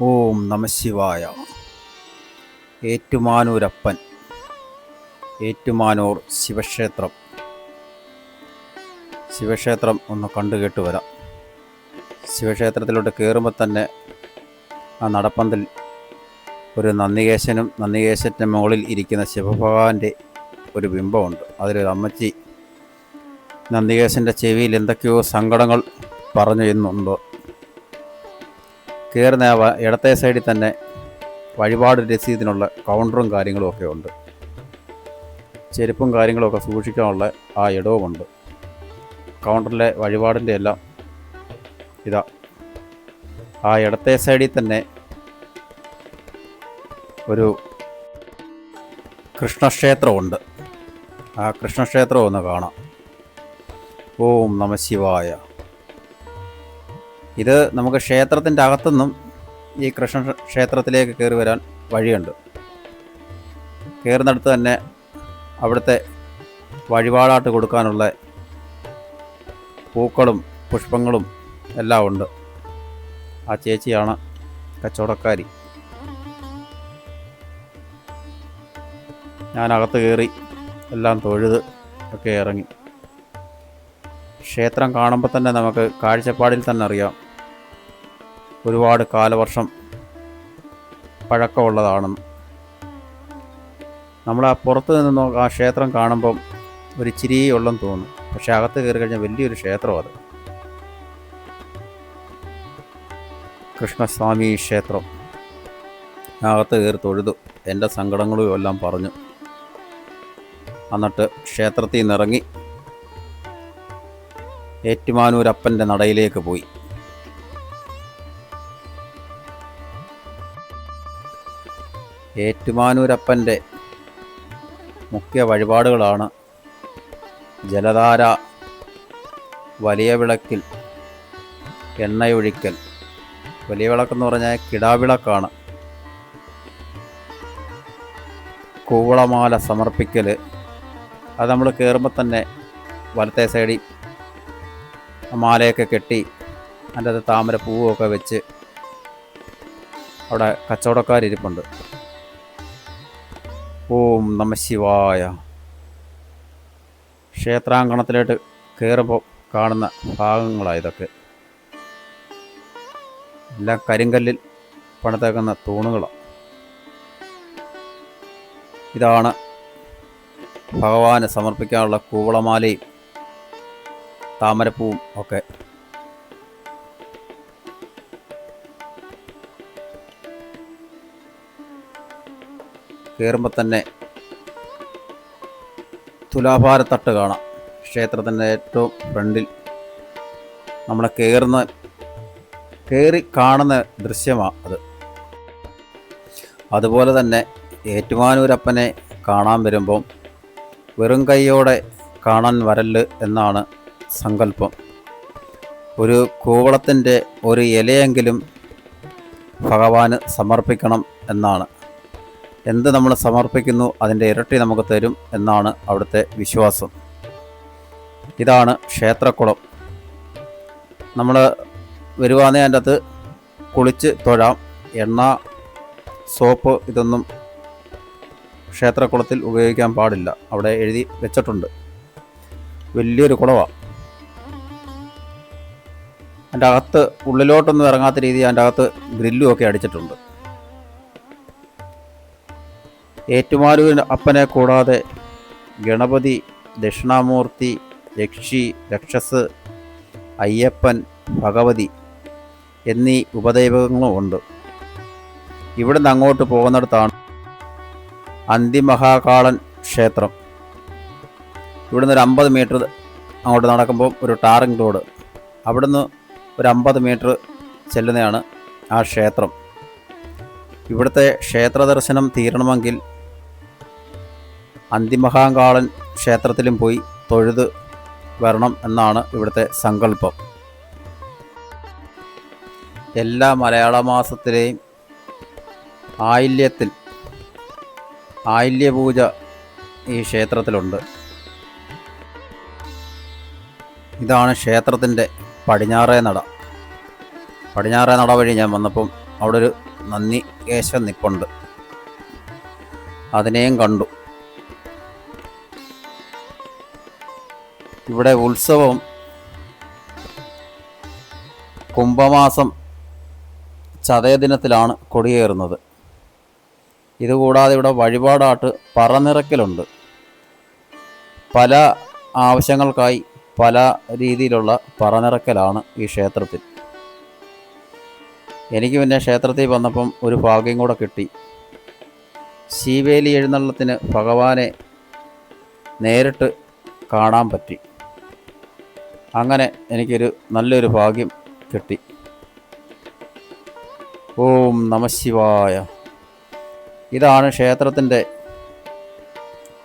ഓം നമഃശിവായ. ഏറ്റുമാനൂരപ്പൻ, ഏറ്റുമാനൂർ ശിവക്ഷേത്രം ഒന്ന് കണ്ടു കേട്ട് വരാം. ശിവക്ഷേത്രത്തിലോട്ട് കയറുമ്പോൾ തന്നെ ആ നടപ്പന്തൽ ഒരു നന്ദികേശൻ്റെ മുകളിൽ ഇരിക്കുന്ന ശിവഭഗവാന്റെ ഒരു ബിംബമുണ്ട്. അതിലൊരു അമ്മച്ചി നന്ദികേശൻ്റെ ചെവിയിൽ എന്തൊക്കെയോ സങ്കടങ്ങൾ പറഞ്ഞു എന്നുണ്ടോ. കയറുന്ന ഇടത്തെ സൈഡിൽ തന്നെ വഴിപാട് രസീതിനുള്ള കൗണ്ടറും കാര്യങ്ങളുമൊക്കെ ഉണ്ട്. ചെരുപ്പും കാര്യങ്ങളുമൊക്കെ സൂക്ഷിക്കാനുള്ള ആ ഇടവുമുണ്ട്. കൗണ്ടറിലെ വഴിപാടിൻ്റെ എല്ലാം ഇതാ. ആ ഇടത്തെ സൈഡിൽ തന്നെ ഒരു കൃഷ്ണക്ഷേത്രമുണ്ട്. ആ കൃഷ്ണക്ഷേത്രം ഒന്ന് കാണാം. ഓം നമഃശിവായ. ഇത് നമുക്ക് ക്ഷേത്രത്തിൻ്റെ അകത്തുനിന്നും ഈ കൃഷ്ണക്ഷേത്രത്തിലേക്ക് കയറി വരാൻ വഴിയുണ്ട്. കയറുന്നിടത്ത് തന്നെ അവിടുത്തെ വഴിപാടായിട്ട് കൊടുക്കാനുള്ള പൂക്കളും പുഷ്പങ്ങളും എല്ലാം ഉണ്ട്. ആ ചേച്ചിയാണ് കച്ചവടക്കാരി. ഞാനകത്ത് കയറി എല്ലാം തൊഴുത് ഒക്കെ ഇറങ്ങി. ക്ഷേത്രം കാണുമ്പോൾ തന്നെ നമുക്ക് കാഴ്ചപ്പാടിൽ തന്നെ അറിയാം ഒരുപാട് കാലവർഷം പഴക്കമുള്ളതാണെന്ന്. നമ്മൾ ആ പുറത്ത് നിന്ന് ആ ക്ഷേത്രം കാണുമ്പം ഒരു ചിരിയുള്ളെന്ന് തോന്നും. പക്ഷെ അകത്ത് കയറി കഴിഞ്ഞാൽ വലിയൊരു ക്ഷേത്രം അത്. കൃഷ്ണസ്വാമി ക്ഷേത്രം. അകത്ത് കയറി തൊഴുതു എൻ്റെ സങ്കടങ്ങളും എല്ലാം പറഞ്ഞു. എന്നിട്ട് ക്ഷേത്രത്തിൽ നിന്നിറങ്ങി ഏറ്റുമാനൂരപ്പൻ്റെ നടയിലേക്ക് പോയി. ഏറ്റുമാനൂരപ്പൻ്റെ മുഖ്യ വഴിപാടുകളാണ് ജലധാര, വലിയ വിളക്കിൽ എണ്ണയൊഴിക്കൽ. വലിയ വിളക്കെന്ന് പറഞ്ഞാൽ കിടാവിളക്കാണ്. കൂവളമാല സമർപ്പിക്കൽ. അത് നമ്മൾ കയറുമ്പോൾ തന്നെ വലത്തെ സൈഡിൽ മാലയൊക്കെ കെട്ടി അതിൻ്റെ അത് താമര പൂവൊക്കെ വെച്ച് അവിടെ കച്ചവടക്കാരിപ്പുണ്ട്. ഓം നമഃശിവായ. ക്ഷേത്രാങ്കണത്തിലോട്ട് കയറുമ്പോൾ കാണുന്ന ഭാഗങ്ങളാണ് ഇതൊക്കെ. എല്ലാം കരിങ്കല്ലിൽ പണിതേക്കുന്ന തൂണുകളാണ്. ഇതാണ് ഭഗവാന് സമർപ്പിക്കാനുള്ള കൂവളമാലയും താമരപ്പൂവും ഒക്കെ. കയറുമ്പോൾ തന്നെ തുലാഭാരത്തട്ട് കാണാം. ക്ഷേത്രത്തിൻ്റെ ഏറ്റവും ഫ്രണ്ടിൽ നമ്മൾ കയറി കാണുന്ന ദൃശ്യമാണ് അത്. അതുപോലെ തന്നെ ഏറ്റുമാനൂരപ്പനെ കാണാൻ വരുമ്പം വെറും കൈയോടെ കാണാൻ വരല് എന്നാണ് സങ്കല്പം. ഒരു കൂവളത്തിൻ്റെ ഒരു ഇലയെങ്കിലും ഭഗവാന് സമർപ്പിക്കണം എന്നാണ്. എന്ത് നമ്മൾ സമർപ്പിക്കുന്നു അതിൻ്റെ ഇരട്ടി നമുക്ക് തരും എന്നാണ് അവിടുത്തെ വിശ്വാസം. ഇതാണ് ക്ഷേത്രക്കുളം. നമ്മൾ വരുവാണെങ്കിൽ അതിൻ്റെ അകത്ത് കുളിച്ച് തൊഴാം. എണ്ണ, സോപ്പ് ഇതൊന്നും ക്ഷേത്രക്കുളത്തിൽ ഉപയോഗിക്കാൻ പാടില്ല. അവിടെ എഴുതി വെച്ചിട്ടുണ്ട്. വലിയൊരു കുളമാണ്. അതിൻ്റെ അകത്ത് ഉള്ളിലോട്ടൊന്നും ഇറങ്ങാത്ത രീതി അതിൻ്റെ അകത്ത് ഗ്രില്ലും ഒക്കെ അടിച്ചിട്ടുണ്ട്. ഏറ്റുമാനൂർ അപ്പനെ കൂടാതെ ഗണപതി, ദക്ഷിണാമൂർത്തി, യക്ഷി, രക്ഷസ്, അയ്യപ്പൻ, ഭഗവതി എന്നീ ഉപദൈവങ്ങളും ഉണ്ട്. ഇവിടുന്ന് അങ്ങോട്ട് പോകുന്നിടത്താണ് അന്തിമഹാകാളൻ ക്ഷേത്രം. ഇവിടുന്ന് ഒരു 50 മീറ്റർ അങ്ങോട്ട് നടക്കുമ്പോൾ ഒരു ടാറിംഗ് റോഡ്. അവിടുന്ന് ഒരു 50 മീറ്റർ ചെല്ലുന്നതാണ് ആ ക്ഷേത്രം. ഇവിടുത്തെ ക്ഷേത്ര ദർശനം തീരണമെങ്കിൽ അന്തിമഹാകാളൻ ക്ഷേത്രത്തിലും പോയി തൊഴുത് വരണം എന്നാണ് ഇവിടുത്തെ സങ്കല്പം. എല്ലാ മലയാള മാസത്തിലെയും ആയില്യപൂജ ഈ ക്ഷേത്രത്തിലുണ്ട്. ഇതാണ് ക്ഷേത്രത്തിൻ്റെ പടിഞ്ഞാറേ നട. വഴി ഞാൻ വന്നപ്പം അവിടെ ഒരു നന്ദി കേശം നിപ്പുണ്ട്, അതിനെയും കണ്ടു. ഇവിടെ ഉത്സവം കുംഭമാസം ചതയദിനത്തിലാണ് കൊടിയേറുന്നത്. ഇതുകൂടാതെ ഇവിടെ വഴിപാടായിട്ട് പറനിറക്കലുണ്ട്. പല ആവശ്യങ്ങൾക്കായി പല രീതിയിലുള്ള പറനിറക്കലാണ് ഈ ക്ഷേത്രത്തിൽ. എനിക്ക് പിന്നെ ക്ഷേത്രത്തിൽ വന്നപ്പം ഒരു ഭാഗ്യം കൂടെ കിട്ടി. ശീവേലി എഴുന്നള്ളത്തിന് ഭഗവാനെ നേരിട്ട് കാണാൻ പറ്റി. അങ്ങനെ എനിക്കൊരു നല്ലൊരു ഭാഗ്യം കിട്ടി. ഓം നമഃശിവായ. ഇതാണ് ക്ഷേത്രത്തിൻ്റെ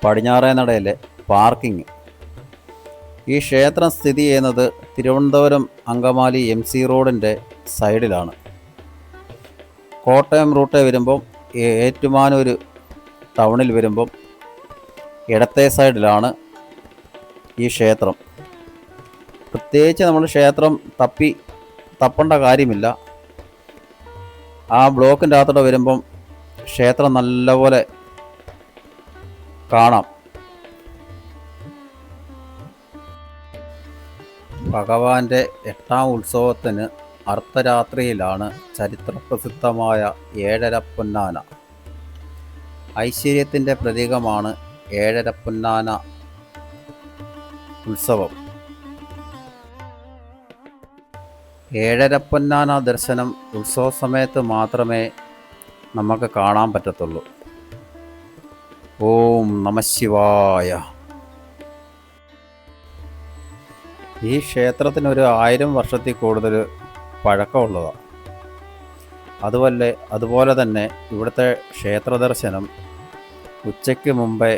പടിഞ്ഞാറേ നടയിലെ പാർക്കിംഗ്. ഈ ക്ഷേത്രം സ്ഥിതി ചെയ്യുന്നത് തിരുവനന്തപുരം അങ്കമാലി MC റോഡിൻ്റെ സൈഡിലാണ്. കോട്ടയം റൂട്ടിൽ വരുമ്പം ഏറ്റുമാനൂർ ടൗണിൽ വരുമ്പം ഇടത്തെ സൈഡിലാണ് ഈ ക്ഷേത്രം. പ്രത്യേകിച്ച് നമ്മൾ ക്ഷേത്രം തപ്പേണ്ട കാര്യമില്ല. ആ ബ്ലോക്കിൻ്റെ അകത്തോടെ വരുമ്പം ക്ഷേത്രം നല്ലപോലെ കാണാം. ഭഗവാന്റെ 8ാം ഉത്സവത്തിന് അർദ്ധരാത്രിയിലാണ് ചരിത്രപ്രസിദ്ധമായ ഏഴരപ്പൊന്നാന. ഐശ്വര്യത്തിൻ്റെ പ്രതീകമാണ് ഏഴരപ്പൊന്നാന ഉത്സവം. ഏഴരപ്പൊന്നാന ദർശനം ഉത്സവ സമയത്ത് മാത്രമേ നമുക്ക് കാണാൻ പറ്റത്തുള്ളൂ. ഓം നമഃശിവായ. ഈ ക്ഷേത്രത്തിന് ഒരു 1000 വർഷത്തിൽ കൂടുതൽ പഴക്കമുള്ളതാണ്. അതുപോലെ തന്നെ ഇവിടുത്തെ ക്ഷേത്ര ദർശനം ഉച്ചയ്ക്ക് മുമ്പേ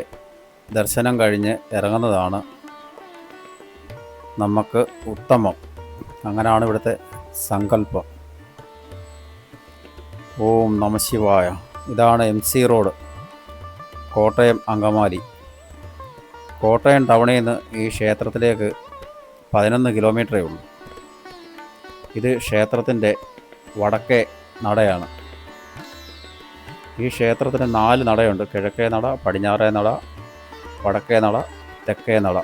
ദർശനം കഴിഞ്ഞ് ഇറങ്ങുന്നതാണ് നമുക്ക് ഉത്തമം. അങ്ങനെയാണ് ഇവിടുത്തെ സങ്കല്പം. ഓം നമഃശിവായ. ഇതാണ് MC റോഡ്, കോട്ടയം അങ്കമാലി. കോട്ടയം ടൗണിൽ നിന്ന് ഈ ക്ഷേത്രത്തിലേക്ക് 11 കിലോമീറ്ററേ ഉള്ളൂ. ഇത് ക്ഷേത്രത്തിൻ്റെ വടക്കേ നടയാണ്. ഈ ക്ഷേത്രത്തിന് 4 നടയുണ്ട്. കിഴക്കേ നട, പടിഞ്ഞാറേ നട, വടക്കേ നട, തെക്കേ നട.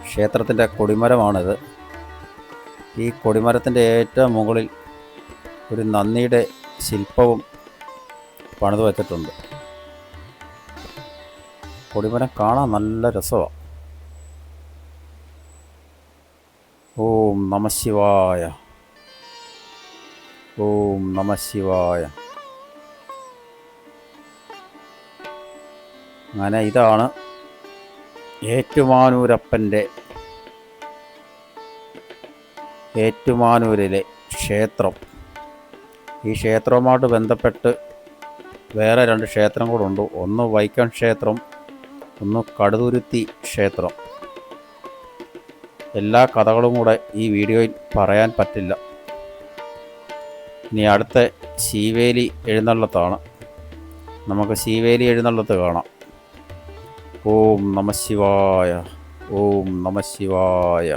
ക്ഷേത്രത്തിൻ്റെ കൊടിമരമാണിത്. ഈ കൊടിമരത്തിൻ്റെ ഏറ്റവും മുകളിൽ ഒരു നന്ദിയുടെ ശില്പവും പണിത് വച്ചിട്ടുണ്ട്. കൊടിമരം കാണാൻ നല്ല രസമാണ്. ഓം നമഃശിവായ. ഓം നമഃശിവായ. അങ്ങനെ ഇതാണ് ഏറ്റുമാനൂരിലെ ക്ഷേത്രം. ഈ ക്ഷേത്രവുമായിട്ട് ബന്ധപ്പെട്ട് വേറെ 2 ക്ഷേത്രം കൂടെ ഉണ്ട്. ഒന്ന് വൈക്കം ക്ഷേത്രം, ഒന്ന് കടുതുരുത്തി ക്ഷേത്രം. എല്ലാ കഥകളും കൂടെ ഈ വീഡിയോയിൽ പറയാൻ പറ്റില്ല. ഇനി അടുത്ത ശീവേലി എഴുന്നള്ളത്താണ്. നമുക്ക് ശീവേലി എഴുന്നള്ളത്ത് കാണാം. ഓം നമഃശിവായ. ഓം നമഃശിവായ.